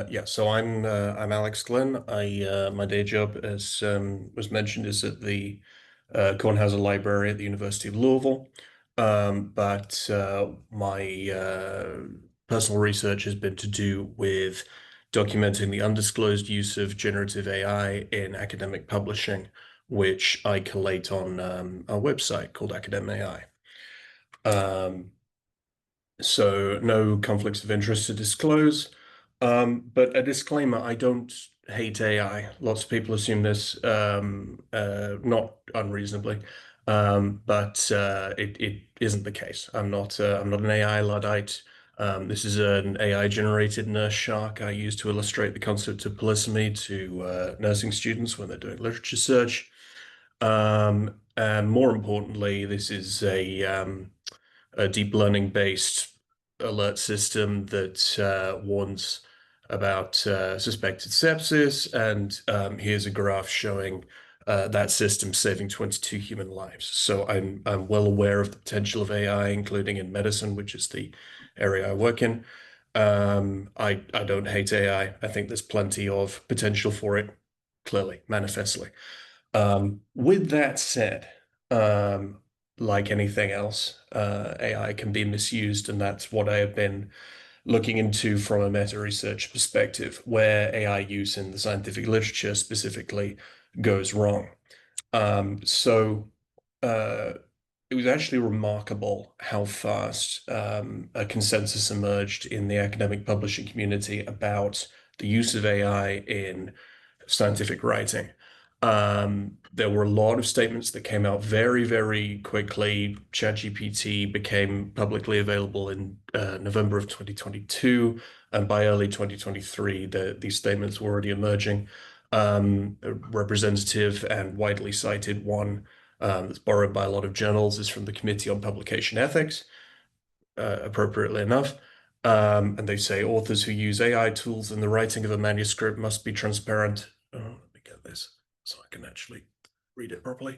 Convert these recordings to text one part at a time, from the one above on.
Yeah, so I'm Alex Glynn. My day job, as was mentioned, is at the Kornhauser Library at the University of Louisville. But my personal research has been to do with documenting the undisclosed use of generative AI in academic publishing, which I collate on a website called Academ-AI. Um, so no conflicts of interest to disclose. But a disclaimer, I don't hate AI. Lots of people assume this, not unreasonably. But it isn't the case. I'm not an AI Luddite. This is an AI generated nurse shark I use to illustrate the concept of polysemy to nursing students when they're doing literature search. And more importantly, this is a deep learning based alert system that warns about suspected sepsis. And here's a graph showing that system saving 22 human lives. So I'm well aware of the potential of AI, including in medicine, which is the area I work in. I don't hate AI. I think there's plenty of potential for it, clearly, manifestly. With that said, um, like anything else, AI can be misused, and that's what I have been looking into from a meta research perspective, where AI use in the scientific literature specifically goes wrong. So uh, it was actually remarkable how fast a consensus emerged in the academic publishing community about the use of AI in scientific writing. There were a lot of statements that came out very, very quickly. ChatGPT became publicly available in November of 2022, and by early 2023, these statements were already emerging. A representative and widely cited one that's borrowed by a lot of journals is from the Committee on Publication Ethics, appropriately enough. And they say authors who use AI tools in the writing of a manuscript must be transparent. Oh, let me get this so I can actually read it properly.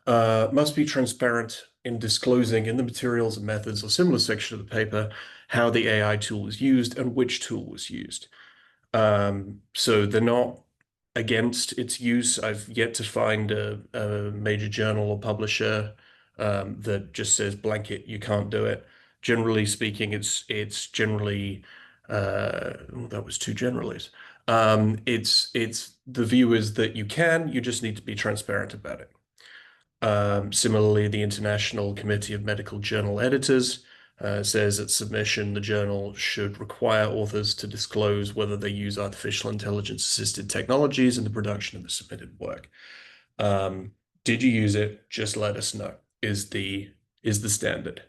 Must be transparent in disclosing in the materials and methods or similar section of the paper how the AI tool was used and which tool was used. So they're not against its use. I've yet to find a major journal or publisher that just says blanket, you can't do it. Generally speaking, it's generally oh, that was two generalies. It's the view is that you can, you just need to be transparent about it. Similarly, the International Committee of Medical Journal Editors says at submission, the journal should require authors to disclose whether they use artificial intelligence assisted technologies in the production of the submitted work. Did you use it? Just let us know, is the standard.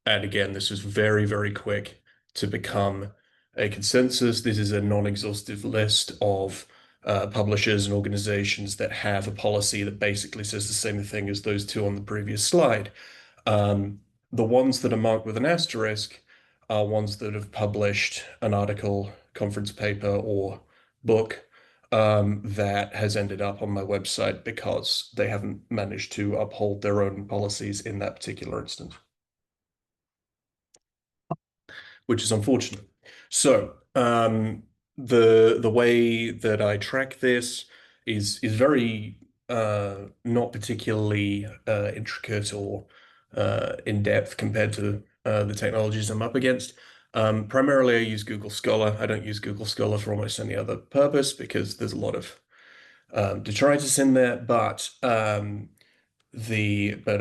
And again, this was very, very quick to become a consensus. This is a non-exhaustive list of publishers and organizations that have a policy that basically says the same thing as those two on the previous slide. The ones that are marked with an asterisk are ones that have published an article, conference paper, or book that has ended up on my website because they haven't managed to uphold their own policies in that particular instance, which is unfortunate. So the way that I track this is very not particularly intricate or in depth compared to the technologies I'm up against. Primarily, I use Google Scholar. I don't use Google Scholar for almost any other purpose because there's a lot of detritus in there. But I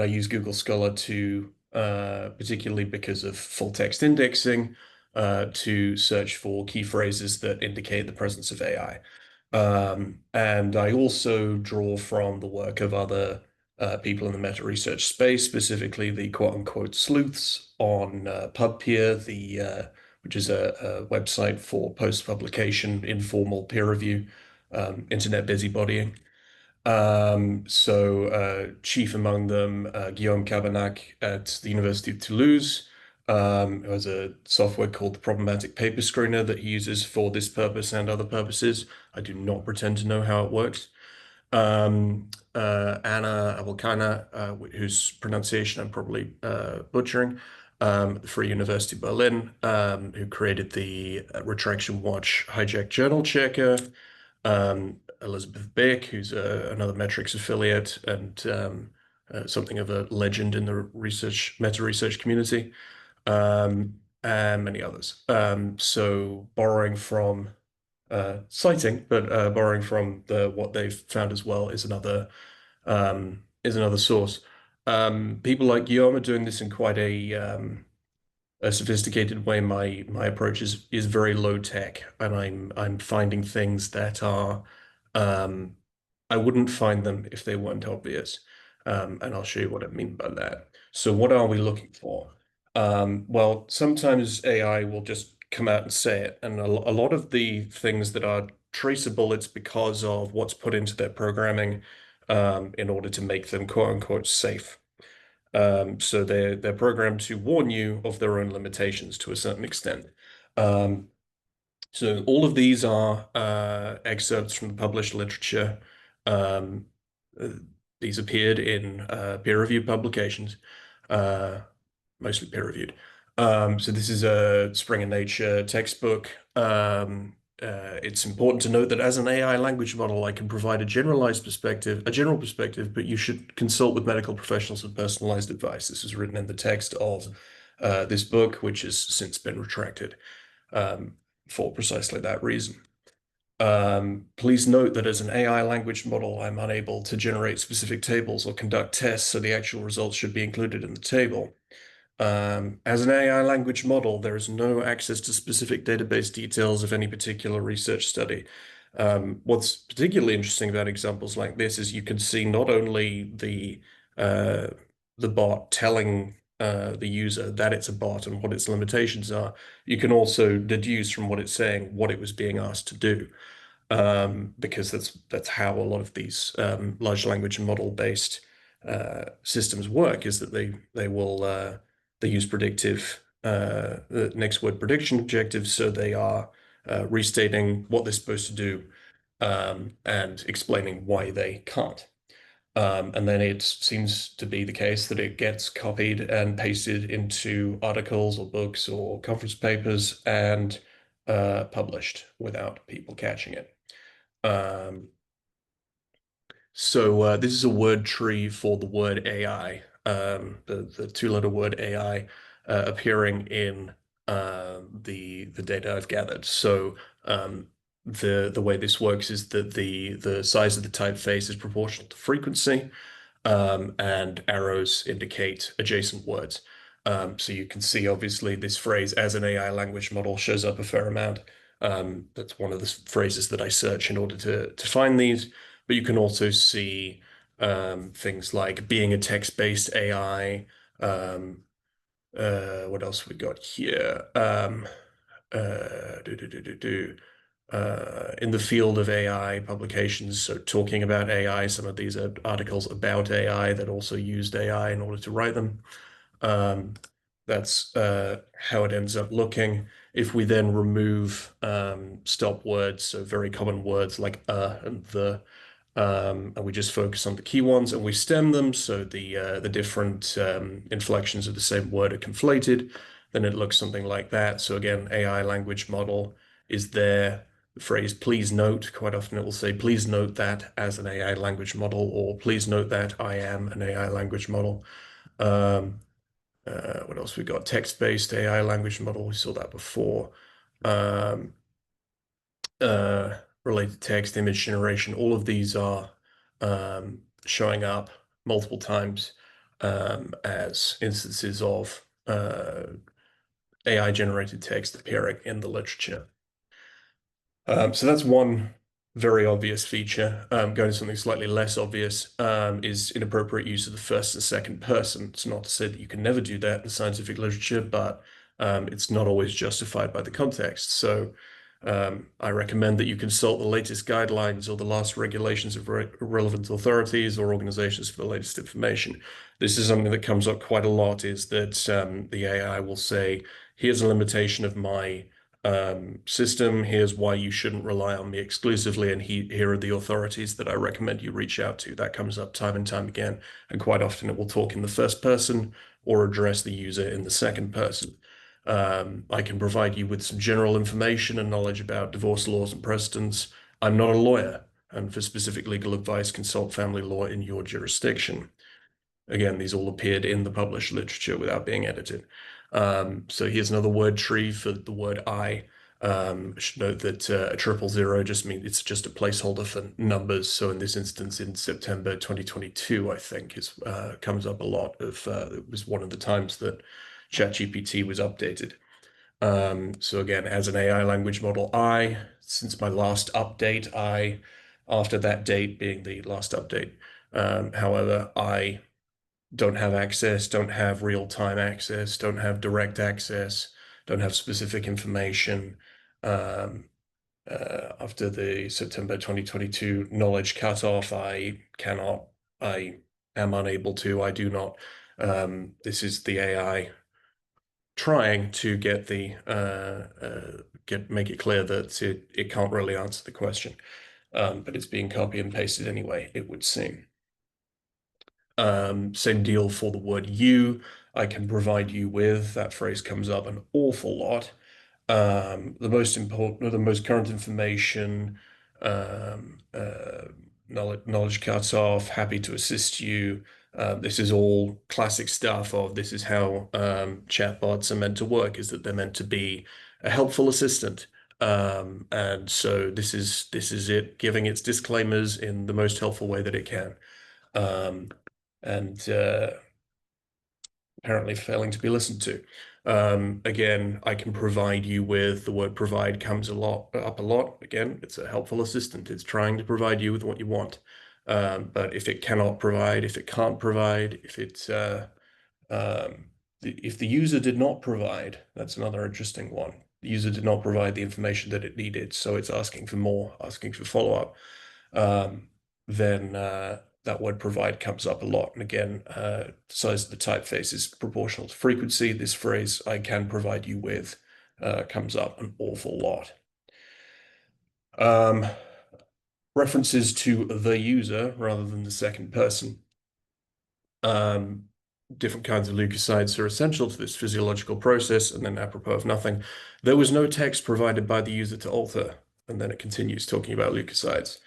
use Google Scholar to particularly because of full text indexing to search for key phrases that indicate the presence of AI. And I also draw from the work of other people in the meta research space, specifically the quote unquote sleuths on PubPeer, which is a website for post publication informal peer review, internet busybodying. Chief among them, Guillaume Cabernac at the University of Toulouse, who has a software called the Problematic Paper Screener that he uses for this purpose and other purposes. I do not pretend to know how it works. Anna Abelkana, whose pronunciation I'm probably butchering, the Free University Berlin, who created the retraction watch hijack journal checker. Elizabeth Beck, who's another metrics affiliate and something of a legend in the meta research community, and many others. So borrowing from citing, but borrowing from what they've found as well is another source. People like Guillaume are doing this in quite a sophisticated way. My approach is very low tech, and I'm finding things that are um, I wouldn't find them if they weren't obvious. And I'll show you what I mean by that. So what are we looking for? Well, sometimes AI will just come out and say it, and a lot of the things that are traceable, it's because of what's put into their programming in order to make them quote unquote safe. So they're programmed to warn you of their own limitations to a certain extent. Um, so all of these are excerpts from the published literature. Um, uh, these appeared in peer-reviewed publications, uh, mostly peer-reviewed. So this is a Springer Nature textbook. It's important to note that as an AI language model, I can provide a generalized perspective, a general perspective, but you should consult with medical professionals for personalized advice. This is written in the text of this book, which has since been retracted um, for precisely that reason. Please note that as an AI language model, I'm unable to generate specific tables or conduct tests, so the actual results should be included in the table. As an AI language model, there is no access to specific database details of any particular research study. What's particularly interesting about examples like this is you can see not only uh, the bot telling the user that it's a bot and what its limitations are, you can also deduce from what it's saying what it was being asked to do, because that's how a lot of these large language model based systems work. Is that they use predictive the next word prediction objectives, so they are restating what they're supposed to do and explaining why they can't. And then it seems to be the case that it gets copied and pasted into articles or books or conference papers and published without people catching it. Um, so this is a word tree for the word AI, the two-letter word AI appearing in the data I've gathered. So the way this works is that the size of the typeface is proportional to frequency, and arrows indicate adjacent words. So you can see, obviously, this phrase as an AI language model shows up a fair amount. That's one of the phrases that I search in order to find these. But you can also see things like being a text-based AI. What else we got here? Do, do, do, do, do. In the field of AI publications, so talking about AI, some of these are articles about AI that also used AI in order to write them. That's how it ends up looking. If we then remove stop words, so very common words like and the, and we just focus on the key ones and we stem them, so the different inflections of the same word are conflated, then it looks something like that. So again, AI language model is there. The phrase please note, quite often it will say please note that as an AI language model, or please note that I am an AI language model. Um, what else we got? Text-based AI language model. We saw that before. Um, Related text, image generation. All of these are showing up multiple times as instances of AI-generated text appearing in the literature. So that's one very obvious feature. Going to something slightly less obvious is inappropriate use of the first and second person. It's not to say that you can never do that in scientific literature, but it's not always justified by the context. So I recommend that you consult the latest guidelines or the last regulations of relevant authorities or organizations for the latest information. This is something that comes up quite a lot, is that the AI will say, here's a limitation of my system. Here's why you shouldn't rely on me exclusively, and here are the authorities that I recommend you reach out to. That comes up time and time again, and quite often it will talk in the first person or address the user in the second person. I can provide you with some general information and knowledge about divorce laws and precedents. I'm not a lawyer, and for specific legal advice, consult family law in your jurisdiction. Again, these all appeared in the published literature without being edited. So here's another word tree for the word I. I should note that a 000 just means it's just a placeholder for numbers. So in this instance, in September 2022, I think is comes up a lot. It was one of the times that ChatGPT was updated. So again, as an AI language model, since my last update, after that date being the last update. However, I don't have access, don't have real-time access, don't have direct access, don't have specific information. After the September 2022 knowledge cutoff, I am unable to, I do not. This is the AI trying to make it clear that it can't really answer the question. But it's being copy and pasted anyway, it would seem. Same deal for the word you. I can provide you with. That phrase comes up an awful lot. The most important, or the most current information, um, uh, knowledge cuts off, happy to assist you. This is all classic stuff of this is how chatbots are meant to work, is that they're meant to be a helpful assistant. And so this is it, giving its disclaimers in the most helpful way that it can. Um, and apparently failing to be listened to. Again, I can provide you with the word provide comes up a lot. Again, it's a helpful assistant. It's trying to provide you with what you want. But if it cannot provide, if it can't provide, um, if the user did not provide, that's another interesting one. The user did not provide the information that it needed, so it's asking for more, asking for follow-up. Um, then that word provide comes up a lot. And again, the size of the typeface is proportional to frequency. This phrase, I can provide you with, comes up an awful lot. References to the user rather than the second person. Different kinds of leukocytes are essential to this physiological process. And then apropos of nothing, there was no text provided by the user to alter. And then it continues talking about leukocytes.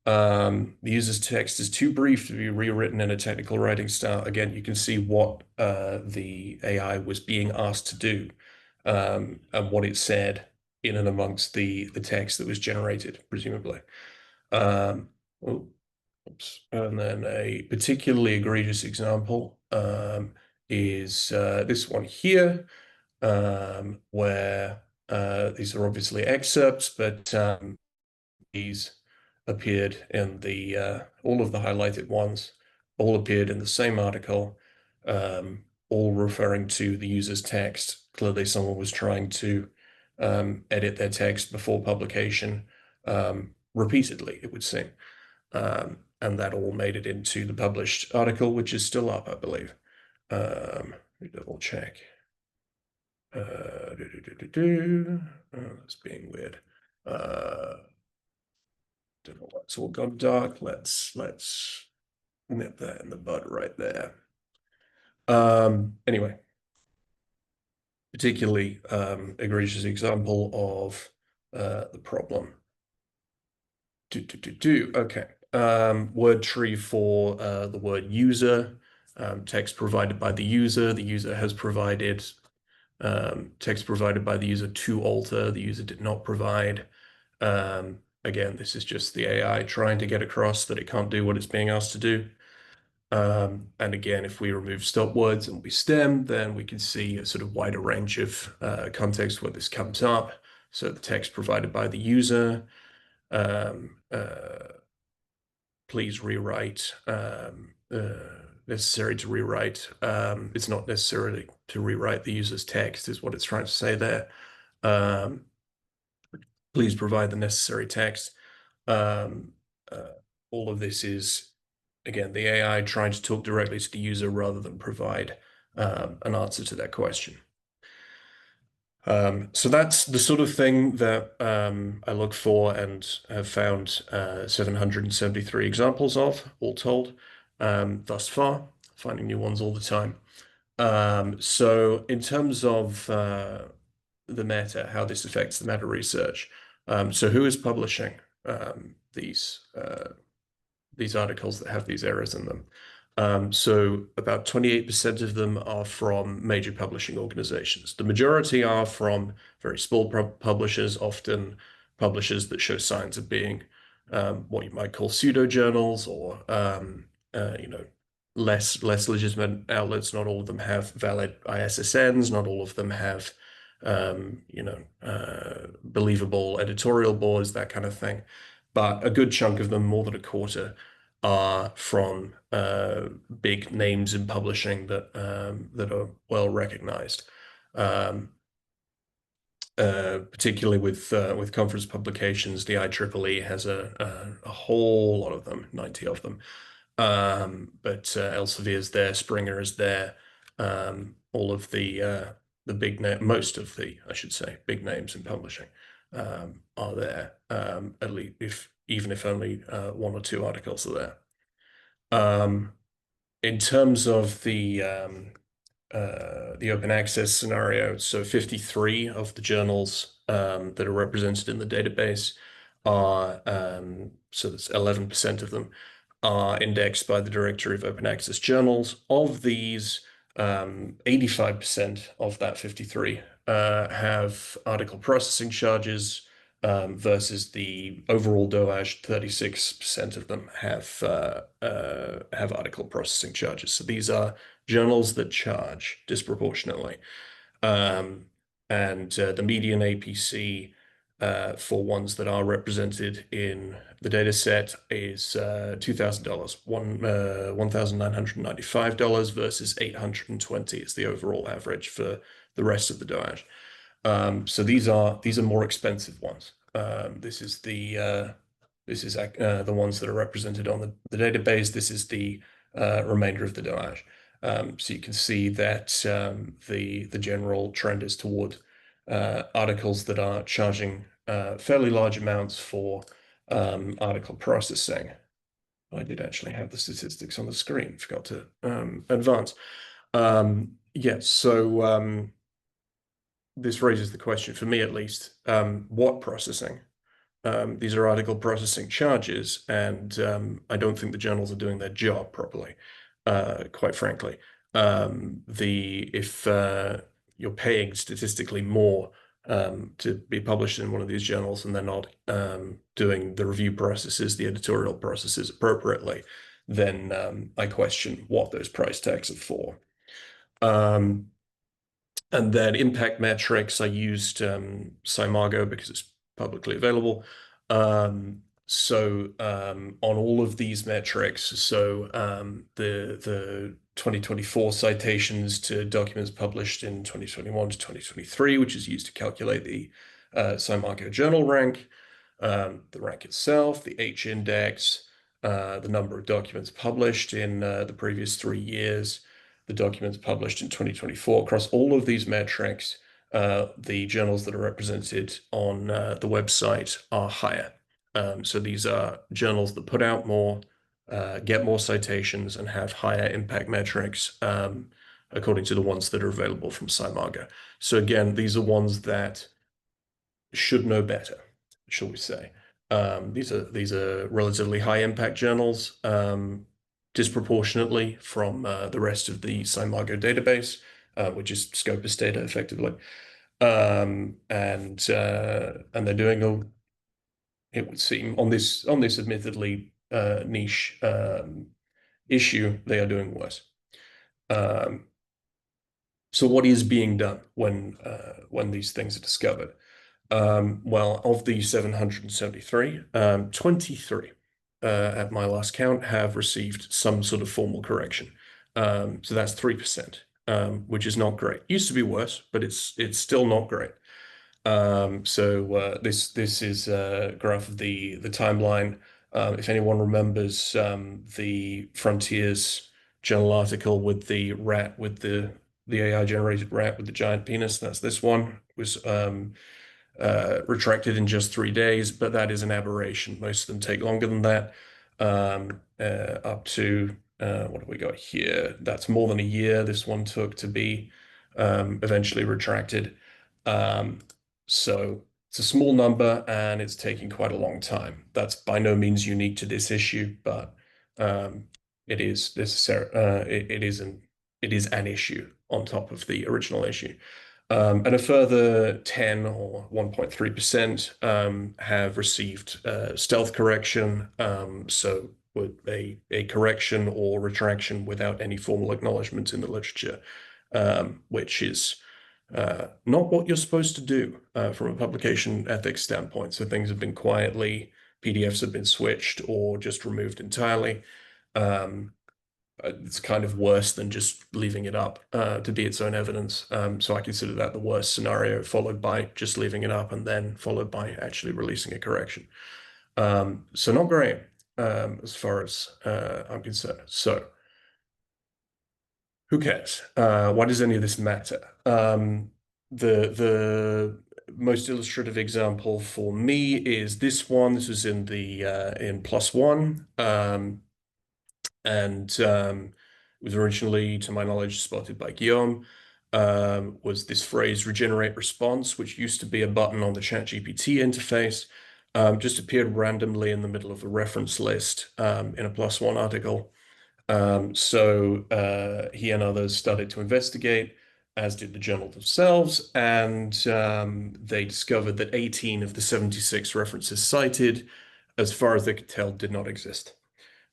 The user's text is too brief to be rewritten in a technical writing style. Again, you can see what the AI was being asked to do, and what it said in and amongst the text that was generated, presumably. Oh, oops. And then a particularly egregious example is this one here, where these are obviously excerpts, but these appeared in all of the highlighted ones, all appeared in the same article, all referring to the user's text. Clearly, someone was trying to edit their text before publication repeatedly, it would seem. And that all made it into the published article, which is still up, I believe. Let me double check. That's being weird. Don't know why it's all gone dark. Let's nip that in the bud right there. Anyway, particularly egregious example of the problem. Okay. Word tree for the word user. Text provided by the user. The user has provided text provided by the user to alter. The user did not provide. Again, this is just the AI trying to get across that it can't do what it's being asked to do. And again, if we remove stop words and we stem, then we can see a sort of wider range of context where this comes up. So the text provided by the user, please rewrite, necessary to rewrite. It's not necessarily to rewrite the user's text is what it's trying to say there. Please provide the necessary text. All of this is, again, the AI trying to talk directly to the user rather than provide an answer to that question. So that's the sort of thing that I look for and have found 773 examples of, all told, thus far, finding new ones all the time. So in terms of the meta, how this affects the meta research, so who is publishing these articles that have these errors in them? So about 28% of them are from major publishing organizations. The majority are from very small publishers, often publishers that show signs of being what you might call pseudo journals or you know, less legitimate outlets. Not all of them have valid ISSNs. Not all of them have you know, believable editorial boards, that kind of thing. But a good chunk of them, more than a quarter, are from big names in publishing that are well recognized. Um, Particularly with conference publications, the IEEE has a whole lot of them, 90 of them. But Elsevier is there, Springer is there, all of the big name, most of the, I should say, big names in publishing are there. At least if even if only one or two articles are there. Um, in terms of the open access scenario, so 53 of the journals that are represented in the database are, so that's 11% of them, are indexed by the Directory of Open Access Journals. Of these, 85% of that 53 have article processing charges, versus the overall DOAJ, 36% of them have article processing charges. So these are journals that charge disproportionately. Um, and the median APC for ones that are represented in the data set is $2,000, $1,995 versus 820 is the overall average for the rest of the DOAJ. So these are more expensive ones. This is the ones that are represented on the database. This is the remainder of the DOAJ. So you can see that the general trend is toward articles that are charging fairly large amounts for article processing. I did actually have the statistics on the screen, forgot to advance. Yes, so this raises the question, for me at least, what processing? These are article processing charges, and I don't think the journals are doing their job properly, quite frankly. If you're paying statistically more to be published in one of these journals and they're not doing the review processes, the editorial processes appropriately, then I question what those price tags are for. And then impact metrics, I used Simago because it's publicly available. On all of these metrics, so the 2024 citations to documents published in 2021 to 2023, which is used to calculate the Simago journal rank, the rank itself, the H index, the number of documents published in the previous 3 years, the documents published in 2024. Across all of these metrics, the journals that are represented on the website are higher. So these are journals that put out more, get more citations, and have higher impact metrics, according to the ones that are available from Simago. So again, these are ones that should know better, shall we say. These are relatively high impact journals, disproportionately from the rest of the Simago database, which is Scopus data effectively. And they're doing it would seem on this admittedly niche issue, they are doing worse. So what is being done when these things are discovered? Well, of the 773, 23 at my last count have received some sort of formal correction. So that's 3%, which is not great. Used to be worse, but it's still not great. This is a graph of the timeline. If anyone remembers the Frontiers journal article with the rat with the AI generated rat with the giant penis, that's this one. It was retracted in just 3 days, but that is an aberration. Most of them take longer than that, up to what have we got here? That's more than a year this one took to be eventually retracted. Um, so it's a small number and it's taking quite a long time. That's by no means unique to this issue, but um, it is necessary. It is an issue on top of the original issue. And a further 10 or 1.3% have received stealth correction. So with a correction or retraction without any formal acknowledgement in the literature, which is not what you're supposed to do from a publication ethics standpoint. So things have been quietly, PDFs have been switched or just removed entirely. Um, it's kind of worse than just leaving it up to be its own evidence. So I consider that the worst scenario, followed by just leaving it up and then followed by actually releasing a correction. So not great as far as I'm concerned. So who cares? Why does any of this matter? The most illustrative example for me is this one. This was in the in plus one. And it was originally, to my knowledge, spotted by Guillaume, was this phrase regenerate response, which used to be a button on the ChatGPT interface, just appeared randomly in the middle of a reference list in a plus one article. So he and others started to investigate, as did the journal themselves, and they discovered that 18 of the 76 references cited, as far as they could tell, did not exist.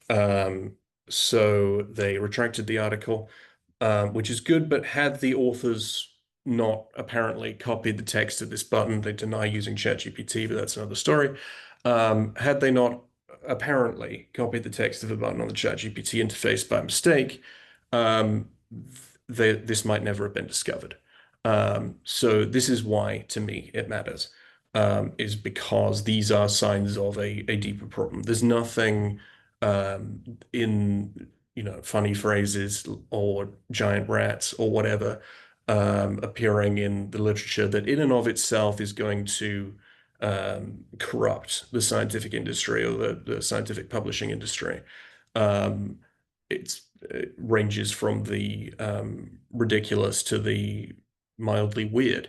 Um, so they retracted the article, which is good, but had the authors not apparently copied the text of this button, they deny using ChatGPT, but that's another story. Had they not apparently copied the text of a button on the ChatGPT interface by mistake, um, this might never have been discovered. So this is why, to me, it matters, is because these are signs of a deeper problem. There's nothing in funny phrases or giant rats or whatever appearing in the literature that in and of itself is going to corrupt the scientific industry or the scientific publishing industry. Um, it ranges from the ridiculous to the mildly weird,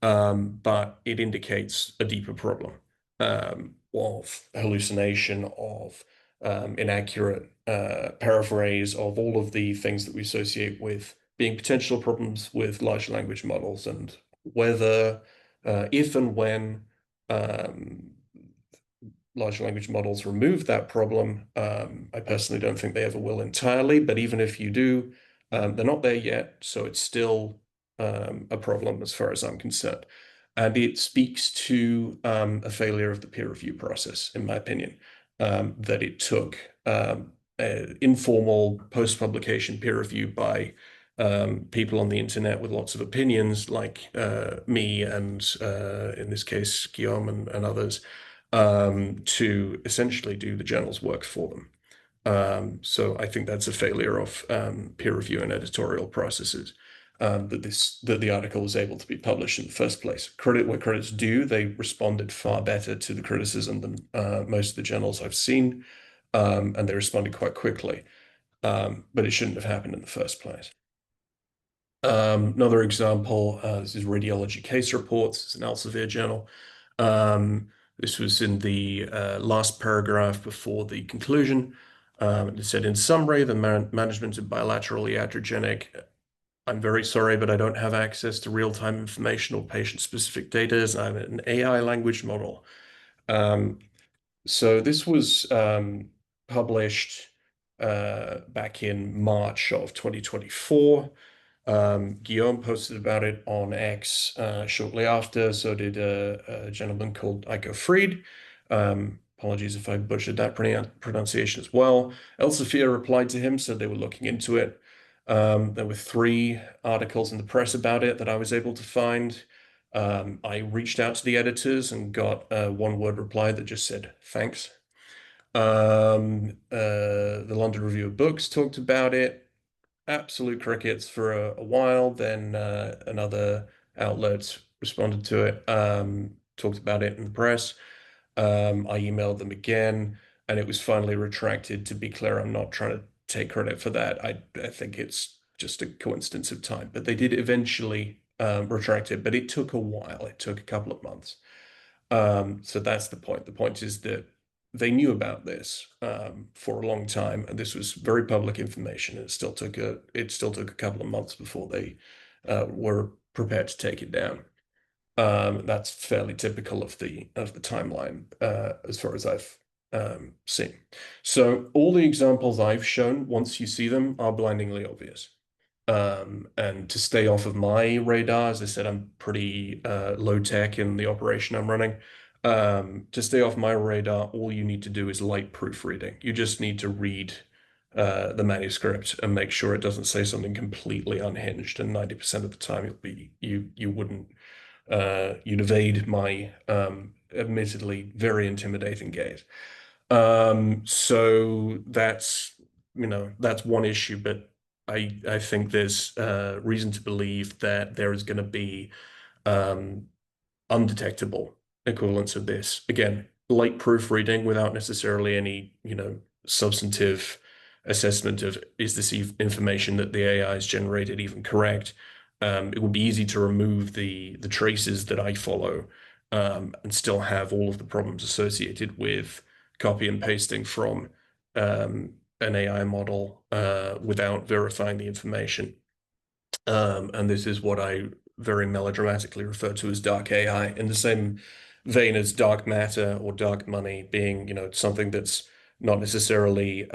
but it indicates a deeper problem of hallucination, of inaccurate paraphrase, of all of the things that we associate with being potential problems with large language models, and whether, if and when um, large language models remove that problem. I personally don't think they ever will entirely, but even if you do, they're not there yet, so it's still a problem as far as I'm concerned. And it speaks to a failure of the peer review process, in my opinion, that it took informal post-publication peer review by people on the internet with lots of opinions, like me and, in this case, Guillaume and others, to essentially do the journal's work for them. So I think that's a failure of peer review and editorial processes, that the article was able to be published in the first place. Credit where credit's due, they responded far better to the criticism than most of the journals I've seen, and they responded quite quickly. But it shouldn't have happened in the first place. Another example, this is Radiology Case Reports. It's an Elsevier journal. This was in the last paragraph before the conclusion. It said, in summary, the management of bilateral iatrogenic. I'm very sorry, but I don't have access to real-time information or patient-specific data as I'm an AI language model. So this was published back in March of 2024. Guillaume posted about it on X shortly after. So did a gentleman called Eiko Fried. Apologies if I butchered that pronunciation as well. Elsevier replied to him, said they were looking into it. There were 3 articles in the press about it that I was able to find. I reached out to the editors and got a one-word reply that just said, thanks. The London Review of Books talked about it. Absolute crickets for a while. Then another outlet responded to it, talked about it in the press. I emailed them again, and it was finally retracted. To be clear, I'm not trying to take credit for that. I think it's just a coincidence of time. But they did eventually retract it, but it took a while. It took a couple of months. So that's the point. The point is that they knew about this for a long time, and this was very public information. It still took a couple of months before they were prepared to take it down. That's fairly typical of the timeline as far as I've seen. So all the examples I've shown, once you see them, are blindingly obvious. And to stay off of my radar, as I said, I'm pretty low tech in the operation I'm running. To stay off my radar, all you need to do is light proofreading. You just need to read the manuscript and make sure it doesn't say something completely unhinged. And 90% of the time, you wouldn't you'd evade my admittedly very intimidating gaze. So that's one issue, but I think there's reason to believe that there is going to be um, undetectable equivalents of this. Again, light proofreading without necessarily any, substantive assessment of is this information that the AI has generated even correct. It would be easy to remove the traces that I follow and still have all of the problems associated with copy and pasting from an AI model without verifying the information. And this is what I very melodramatically refer to as dark AI, in the same vein as dark matter or dark money being, something that's not necessarily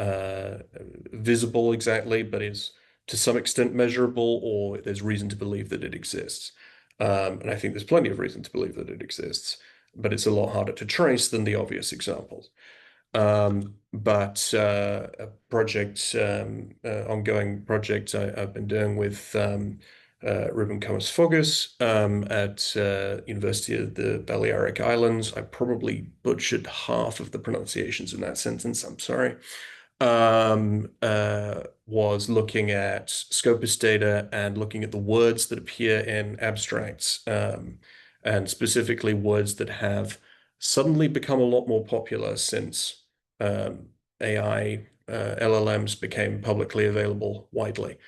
visible exactly, but is to some extent measurable, or there's reason to believe that it exists. And I think there's plenty of reason to believe that it exists, but it's a lot harder to trace than the obvious examples. But a ongoing project I've been doing with Ruben Comas-Fogos at University of the Balearic Islands. I probably butchered half of the pronunciations in that sentence. I'm sorry. Was looking at Scopus data and looking at the words that appear in abstracts, and specifically words that have suddenly become a lot more popular since AI LLMs became publicly available widely.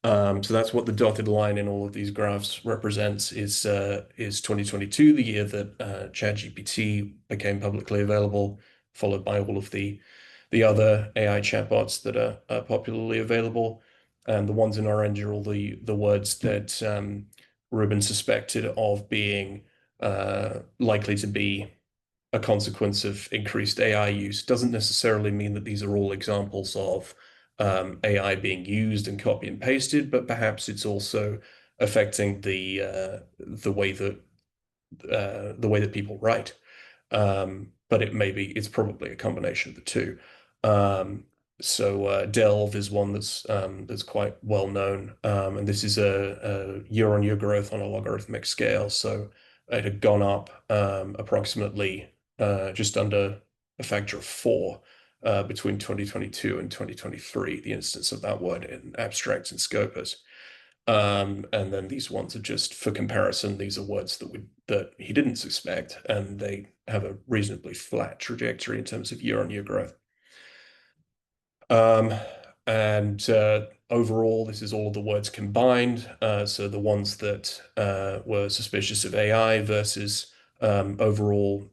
So that's what the dotted line in all of these graphs represents is 2022, the year that ChatGPT became publicly available, followed by all of the other AI chatbots that are popularly available. And the ones in orange are all the words that Ruben suspected of being likely to be a consequence of increased AI use. Doesn't necessarily mean that these are all examples of AI being used and copy and pasted, but perhaps it's also affecting the way that people write. But it's probably a combination of the two. So Delve is one that's quite well known, and this is a year-on-year growth on a logarithmic scale. So it had gone up approximately just under a factor of 4 between 2022 and 2023, the instance of that word in abstracts and Scopus. And then these ones are just for comparison. These are words that he didn't suspect, and they have a reasonably flat trajectory in terms of year-on-year growth. Um, and overall, this is all of the words combined. So the ones that were suspicious of AI versus overall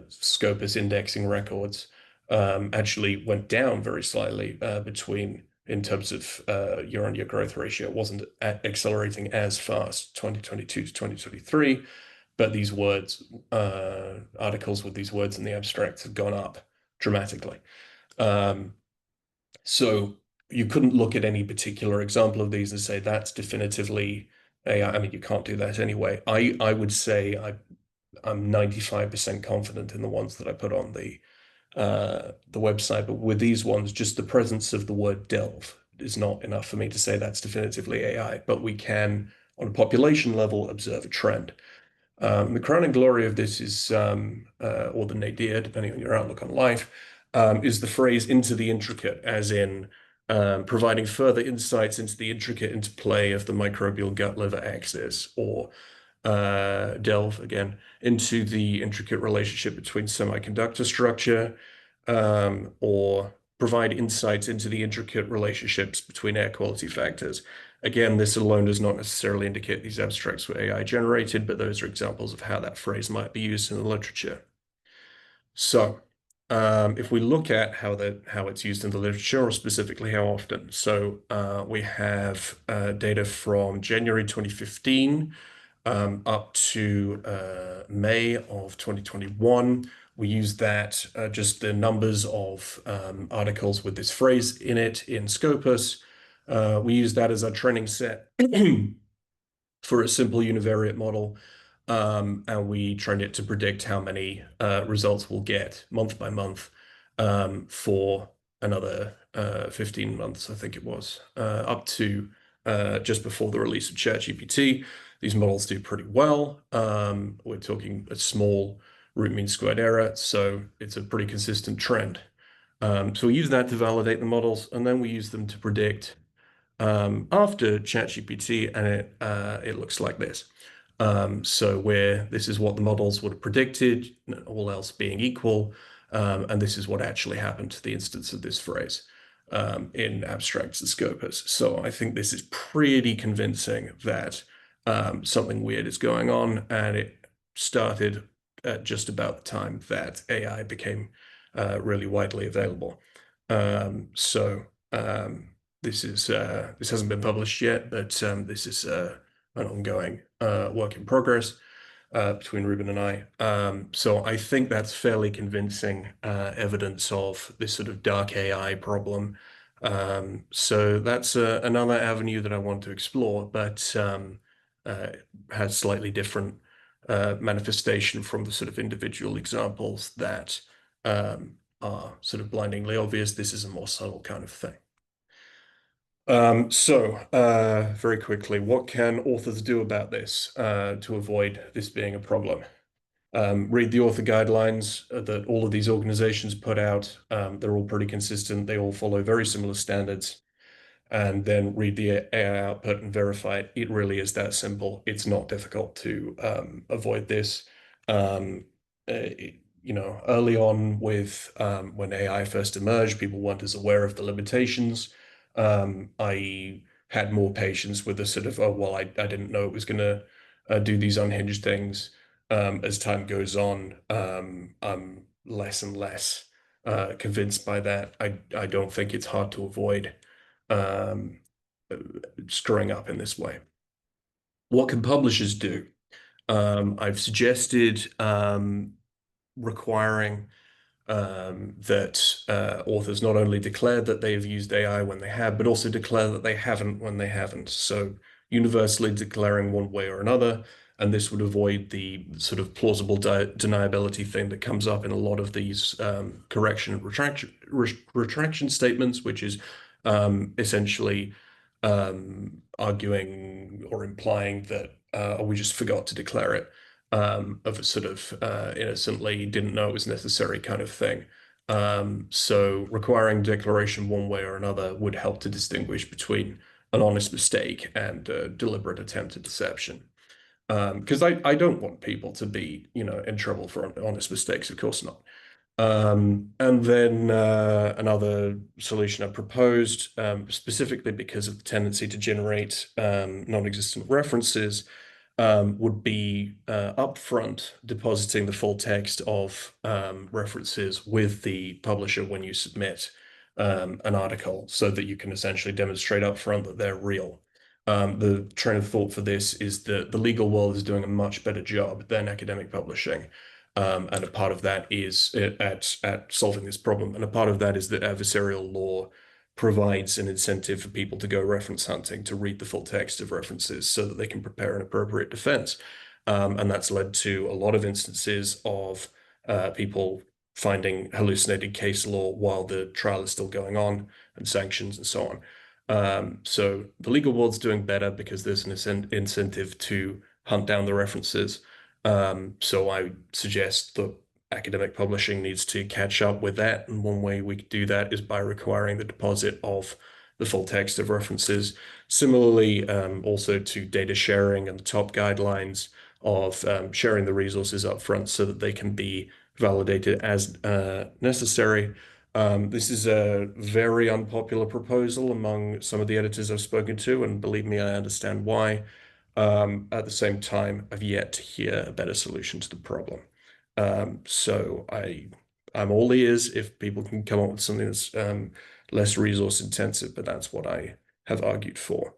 Scopus indexing records actually went down very slightly between in terms of year-on-year growth ratio. It wasn't accelerating as fast 2022 to 2023, but these articles with these words in the abstract have gone up dramatically. So you couldn't look at any particular example of these and say that's definitively AI. I mean, you can't do that anyway. I would say I'm 95% confident in the ones that I put on the website, but with these ones, just the presence of the word delve is not enough for me to say that's definitively AI. But we can, on a population level, observe a trend. The crowning glory of this is, or the nadir, depending on your outlook on life, is the phrase into the intricate, as in providing further insights into the intricate interplay of the microbial gut-liver axis, or delve again into the intricate relationship between semiconductor structure or provide insights into the intricate relationships between air quality factors. Again, this alone does not necessarily indicate these abstracts were AI generated, but those are examples of how that phrase might be used in the literature. So, if we look at how it's used in the literature, or specifically how often, we have data from January 2015 up to May of 2021. We use that just the numbers of articles with this phrase in it in Scopus. We use that as our training set for a simple univariate model, and we train it to predict how many results we'll get month by month for another 15 months, I think it was, up to just before the release of ChatGPT. These models do pretty well. We're talking a small root mean squared error, so it's a pretty consistent trend. So we use that to validate the models, and then we use them to predict after ChatGPT, and it looks like this. So where this is what the models would have predicted, all else being equal, and this is what actually happened to the instance of this phrase in abstracts and scopus. So I think this is pretty convincing that something weird is going on, and it started at just about the time that AI became really widely available. This hasn't been published yet, but this is an ongoing work in progress between Ruben and I. So I think that's fairly convincing evidence of this sort of dark AI problem. So that's another avenue that I want to explore, but has slightly different manifestation from the sort of individual examples that are sort of blindingly obvious. This is a more subtle kind of thing. Very quickly, what can authors do about this to avoid this being a problem? Read the author guidelines that all of these organizations put out. They're all pretty consistent. They all follow very similar standards. And then read the AI output and verify it. It really is that simple. It's not difficult to avoid this. Early on with when AI first emerged, people weren't as aware of the limitations. I had more patience with the sort of, oh, well, I didn't know it was going to do these unhinged things. As time goes on, I'm less and less convinced by that. I don't think it's hard to avoid screwing up in this way. What can publishers do? I've suggested requiring that authors not only declare that they have used AI when they have, but also declare that they haven't when they haven't. So universally declaring one way or another, and this would avoid the sort of plausible deniability thing that comes up in a lot of these correction and retraction statements, which is essentially arguing or implying that we just forgot to declare it, of a sort of innocently didn't know it was necessary kind of thing. So requiring declaration one way or another would help to distinguish between an honest mistake and a deliberate attempt at deception. Because I don't want people to be, in trouble for honest mistakes, of course not. And then another solution I proposed, specifically because of the tendency to generate non-existent references, would be upfront depositing the full text of references with the publisher when you submit an article, so that you can essentially demonstrate upfront that they're real. The train of thought for this is that the legal world is doing a much better job than academic publishing. And a part of that is at solving this problem. And a part of that is that adversarial law provides an incentive for people to go reference hunting, to read the full text of references so that they can prepare an appropriate defense. And that's led to a lot of instances of people finding hallucinated case law while the trial is still going on, and sanctions and so on. So the legal world's doing better because there's an incentive to hunt down the references. So I suggest that academic publishing needs to catch up with that. And one way we could do that is by requiring the deposit of the full text of references. Similarly, also to data sharing and the top guidelines of sharing the resources up front so that they can be validated as necessary. This is a very unpopular proposal among some of the editors I've spoken to, and believe me, I understand why. At the same time, I've yet to hear a better solution to the problem. I'm all ears if people can come up with something that's less resource intensive, but that's what I have argued for.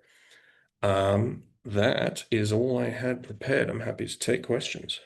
That is all I had prepared. I'm happy to take questions.